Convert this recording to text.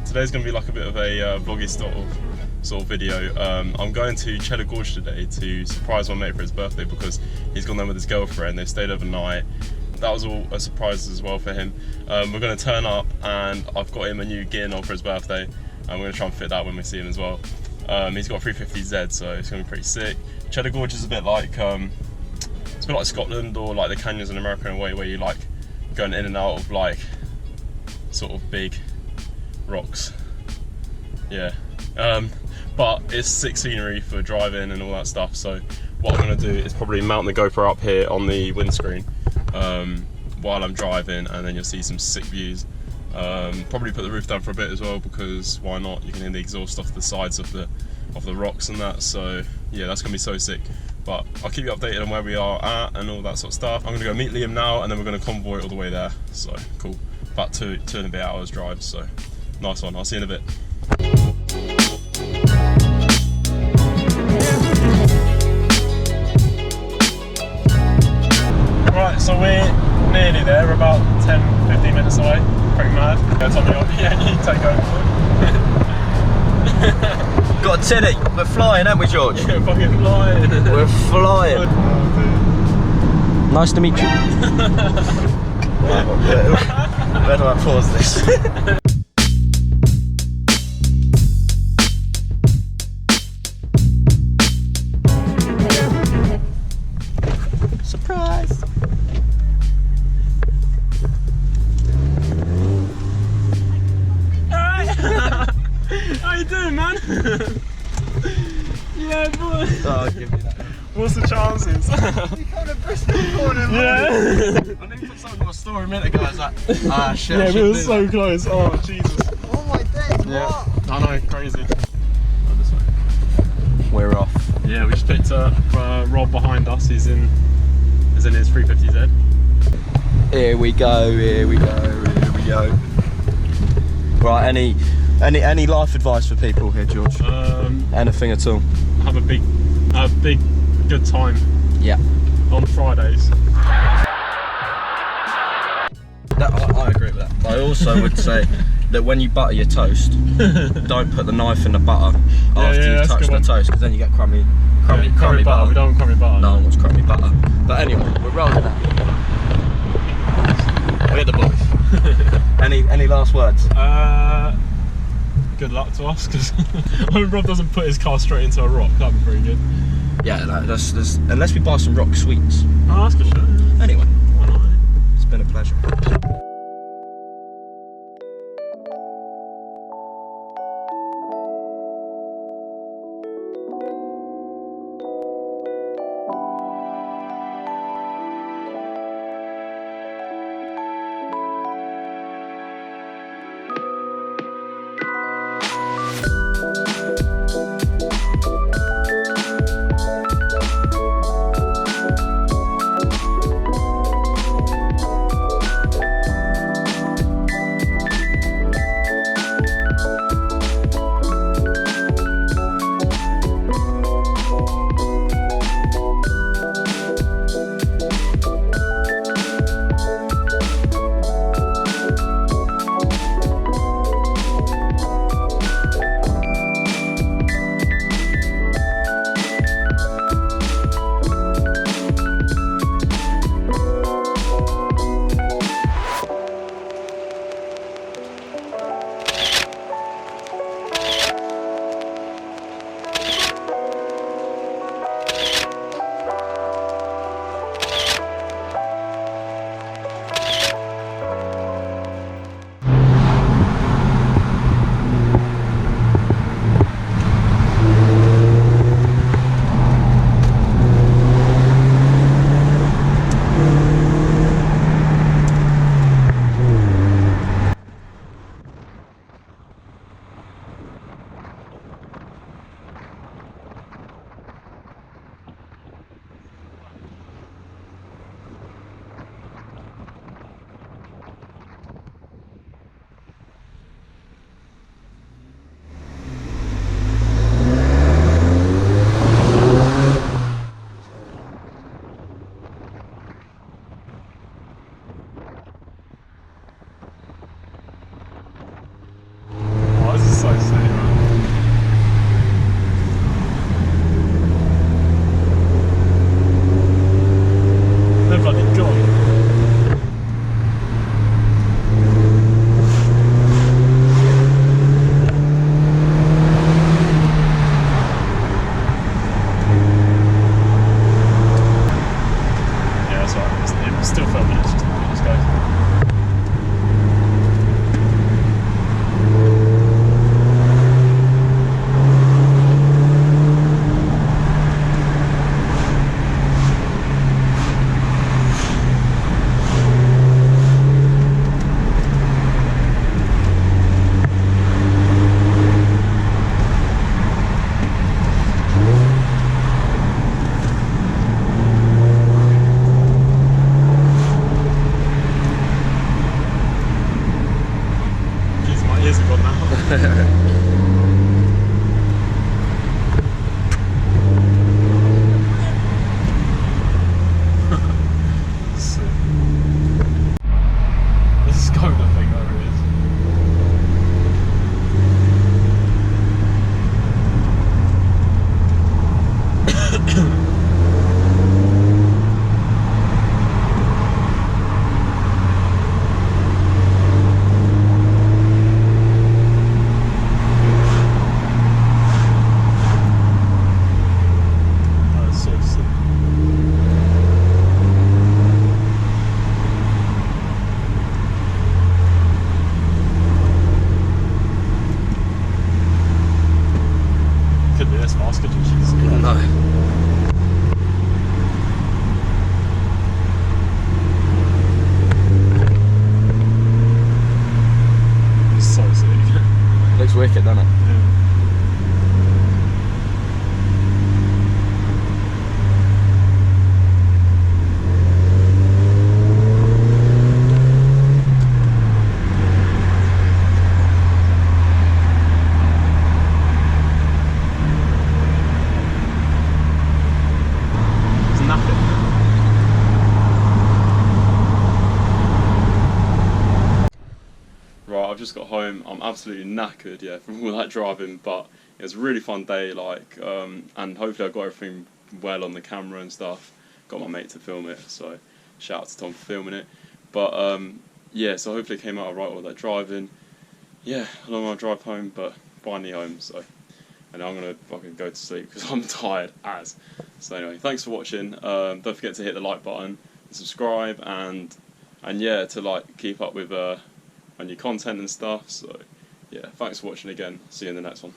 today's going to be like a bit of a vloggy sort of video. I'm going to Cheddar Gorge today to surprise my mate for his birthday because he's gone there with his girlfriend. They've stayed overnight. That was all a surprise as well for him. We're going to turn up and I've got him a new gear knob for his birthday, and we're going to try and fit that when we see him as well. He's got a 350Z, so it's going to be pretty sick. Cheddar Gorge is a bit like it's a bit like Scotland or like the canyons in America in a way, where you like going in and out of like sort of big rocks. Yeah, but it's sick scenery for driving and all that stuff. So what I'm going to do is probably mount the GoPro up here on the windscreen while I'm driving, and then you'll see some sick views. Probably put the roof down for a bit as well, because why not? You can hear the exhaust off the sides of the rocks and that. So yeah, that's gonna be so sick. But I'll keep you updated on where we are at and all that sort of stuff. I'm gonna go meet Liam now, and then we're gonna convoy all the way there. So cool. About two and a bit hours drive. So nice one. I'll see you in a bit. Right, so we're nearly there. We're about 10-15 minutes away. Pretty mad. Yeah, Tommy, yeah, you take over. Got a tinny. We're flying, aren't we, George? Yeah, fucking flying. We're flying. Oh, nice to meet you. Where do I pause this? Surprise! How you doing, man? Yeah, boy. Oh, I'll give you that. What's the chances? You kind of Bristol corner, man. Yeah. I knew you put something on a story a minute ago. I was like, ah, shit. Yeah, we were so close. Oh, Jesus. Oh my days, Yeah. what? I know, crazy. Oh, this way. We're off. Yeah, we just picked up Rob behind us. He's in his 350Z. Here we go. Here we go. Here we go. Right. Any life advice for people here, George? Anything at all? Have a big, good time. Yeah. On Fridays. I agree with that. I also would say that when you butter your toast, don't put the knife in the butter after you've touched the toast, because then you get crummy butter. butter. We don't want crummy butter. No one wants crummy butter. But anyway, we're rolling out. We're the boys. Any last words? Good luck to us, because I mean, Rob doesn't put his car straight into a rock. That'd be pretty good. Yeah, no, unless we buy some rock sweets. Oh, that's for sure. Anyway, Why not? it's been a pleasure. Looks wicked, doesn't it? Yeah. It's nothing. Right, I've just got home. I'm absolutely knackered, yeah, from all that driving, but it was a really fun day, like, and hopefully I got everything well on the camera and stuff. Got my mate to film it, so shout out to Tom for filming it. But yeah, so hopefully it came out alright all that driving. Yeah, a long drive home, but finally home, so. And I'm gonna fucking go to sleep because I'm tired as. So anyway, thanks for watching. Don't forget to hit the like button, and subscribe, and yeah, to like keep up with my new content and stuff. So yeah, thanks for watching again. See you in the next one.